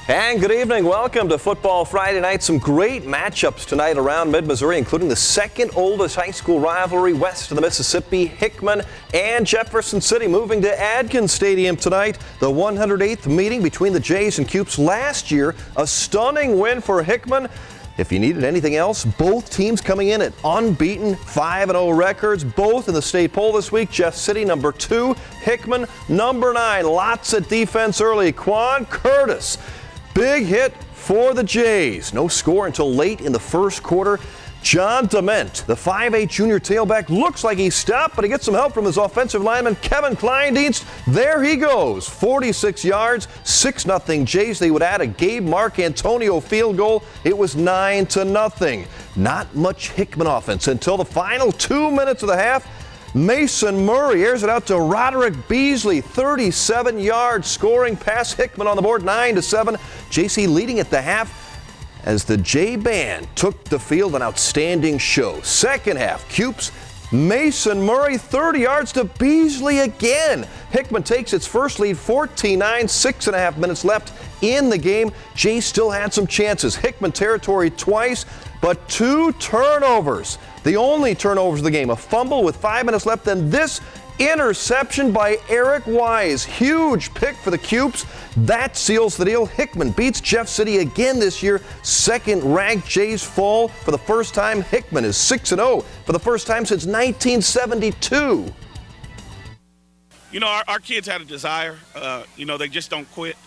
And good evening. Welcome to Football Friday Night. Some great matchups tonight around mid-Missouri, including the second oldest high school rivalry west of the Mississippi. Hickman and Jefferson City moving to Adkins Stadium tonight. The 108th meeting between the Jays and Cupes last year. A stunning win for Hickman. If you needed anything else, both teams coming in at unbeaten 5-0 records, both in the state poll this week. Jeff City number 2, Hickman number 9. Lots of defense early. Quan Curtis. Big hit for the Jays. No score until late in the first quarter. John Dement, the 5'8 junior tailback, looks like he stopped, but he gets some help from his offensive lineman, Kevin Kleindienst. There he goes. 46 yards, 6-0 Jays. They would add a Gabe Marcantonio field goal. It was 9-0. Not much Hickman offense until the final 2 minutes of the half. Mason Murray airs it out to Roderick Beasley, 37 yards, scoring past Hickman on the board, 9-7. JC leading at the half as the J Band took the field, an outstanding show. Second half, Cupes, Mason Murray, 30 yards to Beasley again. Hickman takes its first lead, 14-9, 6.5 minutes left in the game. Jay still had some chances. Hickman territory twice, but 2 turnovers. The only turnovers of the game, a fumble with 5 minutes left, and this interception by Eric Wise. Huge pick for the Cupes. That seals the deal. Hickman beats Jeff City again this year. Second-ranked Jays fall for the first time. Hickman is 6-0 for the first time since 1972. You know, our kids had a desire. They just don't quit.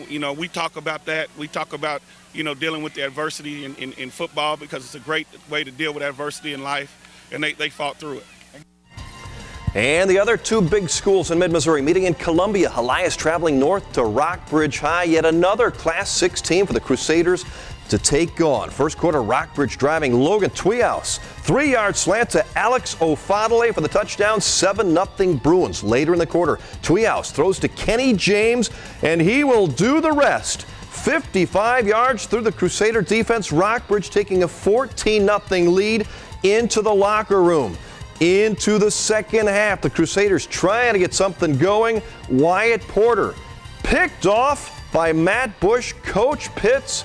We talk about that. We talk about, dealing with the adversity in football because it's a great way to deal with adversity in life, and they fought through it. And the other 2 big schools in mid-Missouri meeting in Columbia. Elias traveling north to Rockbridge High. Yet another Class 6 team for the Crusaders to take on. First quarter, Rockbridge driving Logan Tweehouse. 3-yard slant to Alex Ofadale for the touchdown. 7-0 Bruins. Later in the quarter, Tweehouse throws to Kenny James, and he will do the rest. 55 yards through the Crusader defense. Rockbridge taking a 14-0 lead into the locker room. Into the second half, the Crusaders trying to get something going. Wyatt Porter picked off by Matt Bush. Coach Pitts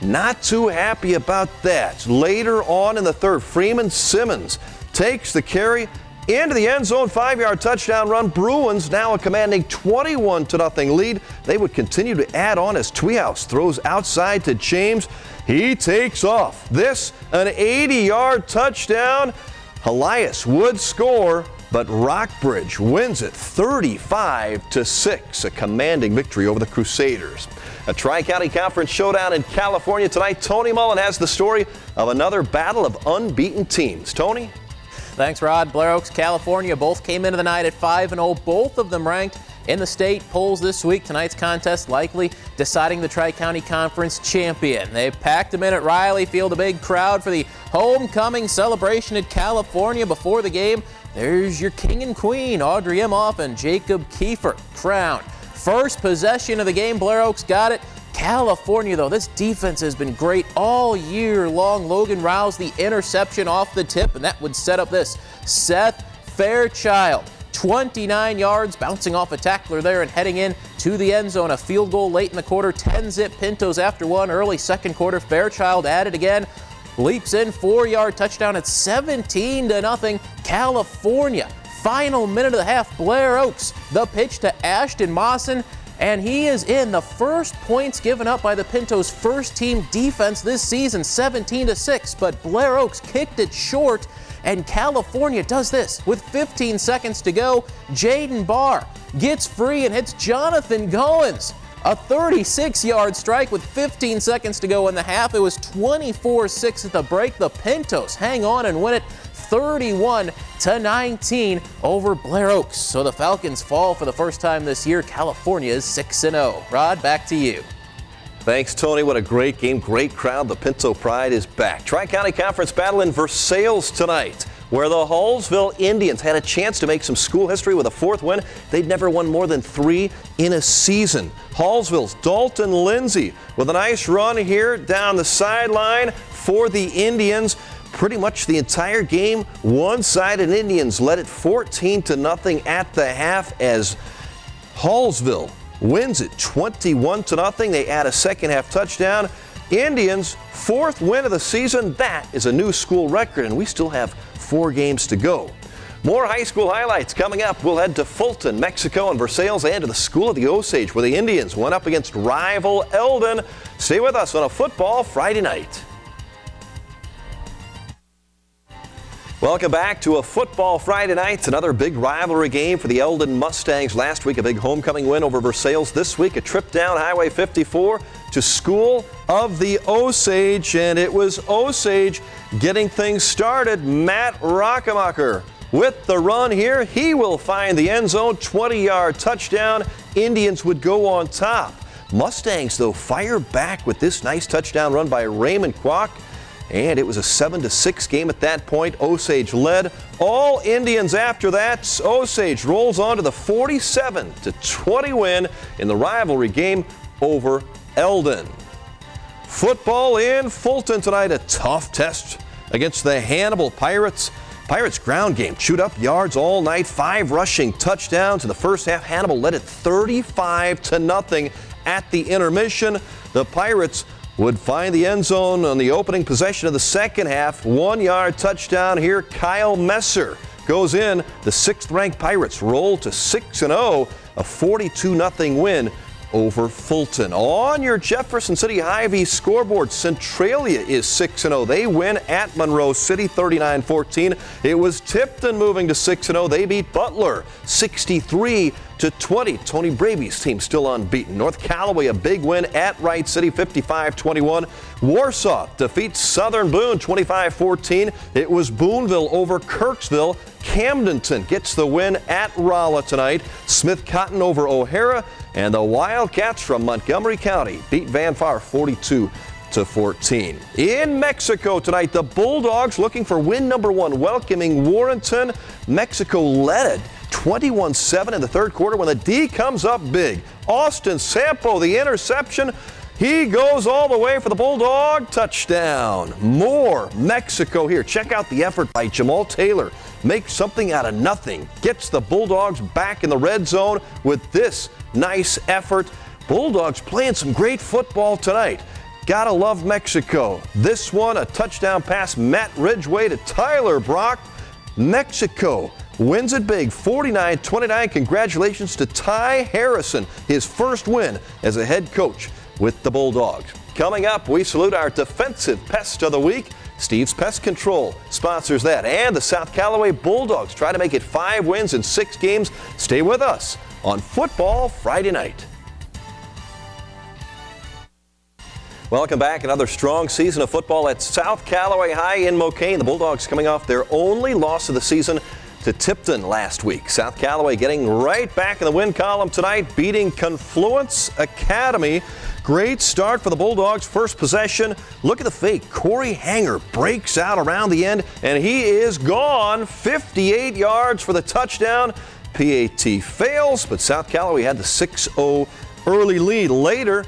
not too happy about that. Later on in the third, Freeman Simmons takes the carry into the end zone, 5-yard touchdown run. Bruins now a commanding 21-0 lead. They would continue to add on as Tweehouse throws outside to James. He takes off. This an 80-yard touchdown. Elias would score, but Rockbridge wins it 35-6, a commanding victory over the Crusaders. A Tri-County Conference showdown in California tonight. Tony Mullen has the story of another battle of unbeaten teams. Tony? Thanks, Rod. Blair Oaks, California both came into the night at 5-0, both of them ranked in the state polls this week. Tonight's contest likely deciding the Tri-County Conference champion. They packed them in at Riley Field, a big crowd for the homecoming celebration at California. Before the game, there's your king and queen, Audrey Imhoff and Jacob Kiefer, crowned. First possession of the game, Blair Oaks got it. California, though, this defense has been great all year long. Logan Rouse, the interception off the tip, and that would set up this. Seth Fairchild, 29 yards, bouncing off a tackler there and heading in to the end zone. A field goal late in the quarter, 10-zip Pintos after one. Early second quarter, Fairchild added again. Leaps in, 4-yard touchdown at 17-0 California. Final minute of the half, Blair Oaks. The pitch to Ashton Mawson, and he is in. The first points given up by the Pintos' first-team defense this season, 17-6. But Blair Oaks kicked it short, and California does this with 15 seconds to go. Jaden Barr gets free and hits Jonathan Goins. A 36-yard strike with 15 seconds to go in the half. It was 24-6 at the break. The Pintos hang on and win it 31-19 over Blair Oaks. So the Falcons fall for the first time this year. California is 6-0. Rod, back to you. Thanks, Tony. What a great game, great crowd. The Pinto Pride is back. Tri-County Conference battle in Versailles tonight, where the Hallsville Indians had a chance to make some school history with a 4th win. They'd never won more than 3 in a season. Hallsville's Dalton Lindsay with a nice run here down the sideline for the Indians. Pretty much the entire game, one-sided. Indians led it 14-0 at the half as Hallsville wins it 21-0. They add a second half touchdown. Indians' 4th win of the season. That is a new school record, and we still have 4 games to go. More high school highlights coming up. We'll head to Fulton, Mexico, and Versailles, and to the School of the Osage, where the Indians went up against rival Elden. Stay with us on a Football Friday night. Welcome back to a Football Friday night. It's another big rivalry game for the Elden Mustangs. Last week, a big homecoming win over Versailles. This week, a trip down Highway 54 to School of the Osage. And it was Osage getting things started. Matt Rockamacher with the run here. He will find the end zone. 20-yard touchdown. Indians would go on top. Mustangs, though, fire back with this nice touchdown run by Raymond Kwok. And it was a 7-6 game at that point. Osage led. All Indians after that. Osage rolls on to the 47-20 win in the rivalry game over Elden. Football in Fulton tonight. A tough test against the Hannibal Pirates. Pirates ground game chewed up yards all night. 5 rushing touchdowns in the first half. Hannibal led it 35-0 at the intermission. The Pirates would find the end zone on the opening possession of the second half. 1-yard touchdown here. Kyle Messer goes in. The 6th-ranked Pirates roll to 6-0, a 42-0 win over Fulton. On your Jefferson City Hy-Vee scoreboard, Centralia is 6-0. They win at Monroe City 39-14. It was Tipton moving to 6-0. They beat Butler 63-20. Tony Bravy's team still unbeaten. North Callaway a big win at Wright City 55-21. Warsaw defeats Southern Boone 25-14. It was Booneville over Kirksville. Camdenton gets the win at Rolla tonight. Smith Cotton over O'Hara. And the Wildcats from Montgomery County beat Van Far 42-14. In Mexico tonight, the Bulldogs looking for win number 1, welcoming Warrenton. Mexico led 21-7 in the third quarter when the D comes up big. Austin Sampo, the interception. He goes all the way for the Bulldog touchdown. More Mexico here. Check out the effort by Jamal Taylor. Makes something out of nothing. Gets the Bulldogs back in the red zone with this nice effort. Bulldogs playing some great football tonight. Gotta love Mexico. This one, a touchdown pass, Matt Ridgway to Tyler Brock. Mexico wins it big, 49-29. Congratulations to Ty Harrison, his first win as a head coach with the Bulldogs. Coming up, we salute our defensive pest of the week. Steve's Pest Control sponsors that. And the South Callaway Bulldogs try to make it 5 wins in 6 games. Stay with us on Football Friday night. Welcome back. Another strong season of football at South Callaway High in Mocaine. The Bulldogs coming off their only loss of the season to Tipton last week. South Callaway getting right back in the win column tonight, beating Confluence Academy. Great start for the Bulldogs. First possession. Look at the fake. Corey Hanger breaks out around the end, and he is gone. 58 yards for the touchdown. PAT fails, but South Callaway had the 6-0 early lead. Later,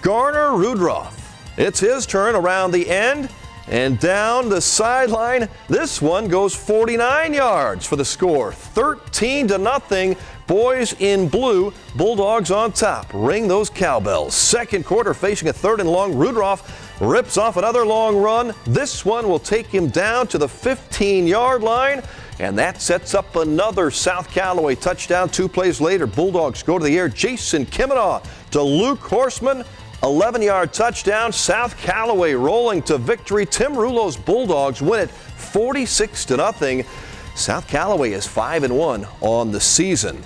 Garner Rudroff. It's his turn around the end and down the sideline. This one goes 49 yards for the score. 13-0. Boys in blue, Bulldogs on top. Ring those cowbells. Second quarter, facing a 3rd and long. Rudroff rips off another long run. This one will take him down to the 15-yard line. And that sets up another South Callaway touchdown. 2 plays later, Bulldogs go to the air. Jason Kimmenaugh to Luke Horseman. 11-yard touchdown. South Callaway rolling to victory. Tim Rulo's Bulldogs win it 46-0. South Callaway is 5-1 on the season.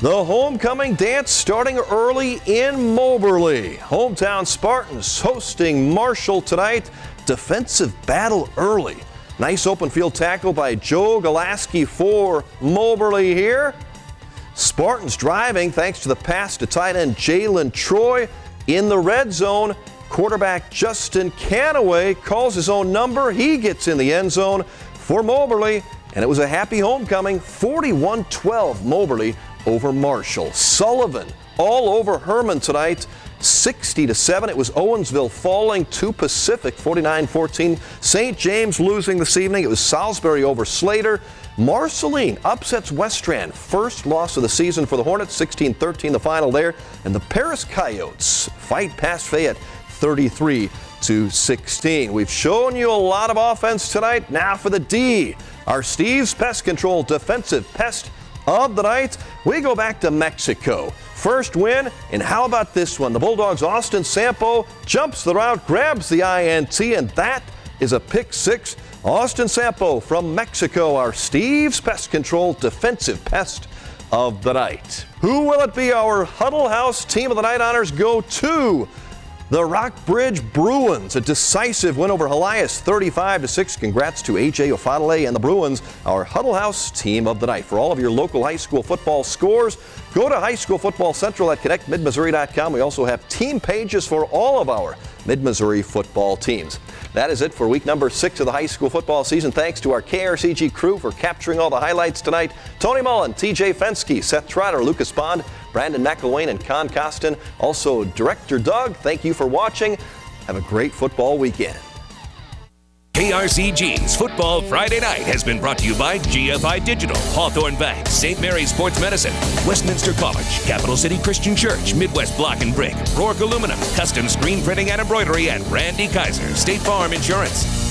The homecoming dance starting early in Moberly. Hometown Spartans hosting Marshall tonight. Defensive battle early. Nice open field tackle by Joe Galaski for Moberly here. Spartans driving thanks to the pass to tight end Jalen Troy. In the red zone, quarterback Justin Canaway calls his own number. He gets in the end zone for Moberly, and it was a happy homecoming. 41-12 Moberly over Marshall. Sullivan all over Herman tonight. 60-7. It was Owensville falling to Pacific 49-14. St. James losing this evening. It was Salisbury over Slater. Marceline upsets Westran. First loss of the season for the Hornets, 16-13 the final there. And the Paris Coyotes fight past Fayette 33-16. We've shown you a lot of offense tonight. Now for the D. Our Steve's Pest Control defensive pest of the night. We go back to Mexico. First win, and how about this one? The Bulldogs' Austin Sampo jumps the route, grabs the INT, and that is a pick six. Austin Sampo from Mexico, our Steve's Pest Control defensive pest of the night. Who will it be? Our Huddle House Team of the Night honors go to the Rockbridge Bruins, a decisive win over Elias, 35-6. Congrats to A.J. Ofadale and the Bruins, our Huddle House Team of the Night. For all of your local high school football scores, go to High School Football Central at connectmidmissouri.com. We also have team pages for all of our Mid-Missouri football teams. That is it for week number 6 of the high school football season. Thanks to our KRCG crew for capturing all the highlights tonight. Tony Mullen, TJ Fensky, Seth Trotter, Lucas Bond, Brandon McElwain, and Con Costin. Also, Director Doug, thank you for watching. Have a great football weekend. KRCG's Football Friday Night has been brought to you by GFI Digital, Hawthorne Bank, St. Mary's Sports Medicine, Westminster College, Capital City Christian Church, Midwest Block and Brick, Rourke Aluminum, Custom Screen Printing and Embroidery, and Randy Kaiser, State Farm Insurance.